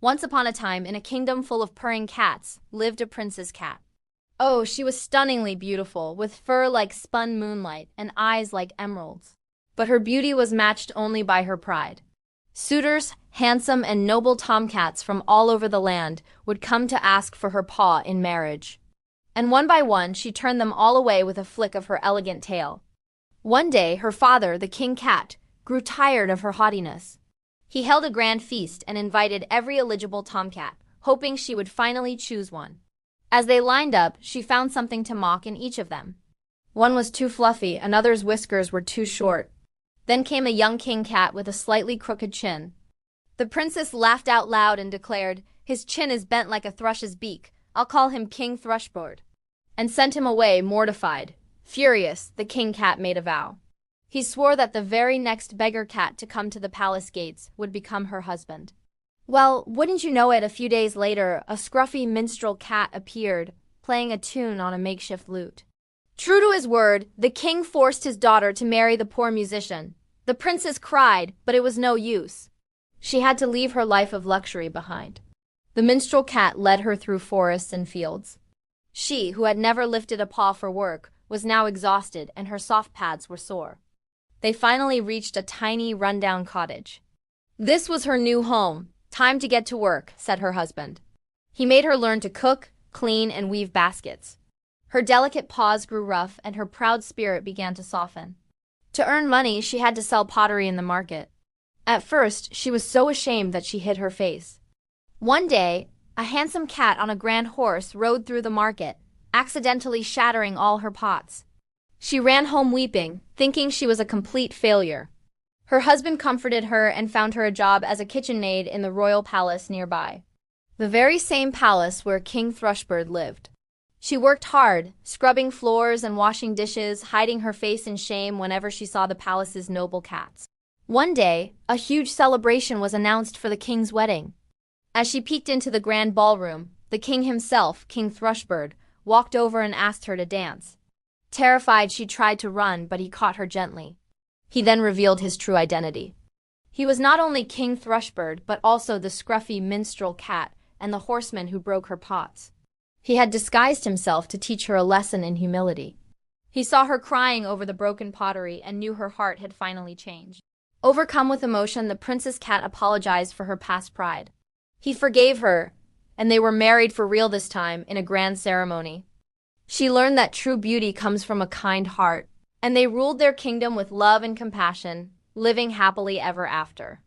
Once upon a time, in a kingdom full of purring cats, lived a princess cat. Oh, she was stunningly beautiful, with fur like spun moonlight and eyes like emeralds. But her beauty was matched only by her pride. Suitors, handsome and noble tomcats from all over the land, would come to ask for her paw in marriage. And one by one, she turned them all away with a flick of her elegant tail. One day, her father, the king cat, grew tired of her haughtiness. He held a grand feast and invited every eligible tomcat, hoping she would finally choose one. As they lined up, she found something to mock in each of them. One was too fluffy, another's whiskers were too short. Then came a young king cat with a slightly crooked chin. The princess laughed out loud and declared, "His chin is bent like a thrush's beak. I'll call him King Thrushbread," and sent him away mortified. Furious, the king cat made a vow. He swore that the very next beggar cat to come to the palace gates would become her husband. Well, wouldn't you know it, a few days later, a scruffy minstrel cat appeared, playing a tune on a makeshift lute. True to his word, the king forced his daughter to marry the poor musician. The princess cried, but it was no use. She had to leave her life of luxury behind. The minstrel cat led her through forests and fields. She, who had never lifted a paw for work, was now exhausted and her soft pads were sore. They finally reached a tiny, rundown cottage. This was her new home. "Time to get to work," said her husband. He made her learn to cook, clean, and weave baskets. Her delicate paws grew rough and her proud spirit began to soften. To earn money, she had to sell pottery in the market. At first, she was so ashamed that she hid her face. One day, a handsome cat on a grand horse rode through the market, accidentally shattering all her pots. She ran home weeping, thinking she was a complete failure. Her husband comforted her and found her a job as a kitchen maid in the royal palace nearby, the very same palace where King Thrushbread lived. She worked hard, scrubbing floors and washing dishes, hiding her face in shame whenever she saw the palace's noble cats. One day, a huge celebration was announced for the king's wedding. As she peeked into the grand ballroom, the king himself, King Thrushbread, walked over and asked her to dance. Terrified, she tried to run, but he caught her gently. He then revealed his true identity. He was not only King Thrushbread, but also the scruffy minstrel cat and the horseman who broke her pots. He had disguised himself to teach her a lesson in humility. He saw her crying over the broken pottery and knew her heart had finally changed. Overcome with emotion, the princess cat apologized for her past pride. He forgave her, and they were married for real this time in a grand ceremony. She learned that true beauty comes from a kind heart, and they ruled their kingdom with love and compassion, living happily ever after.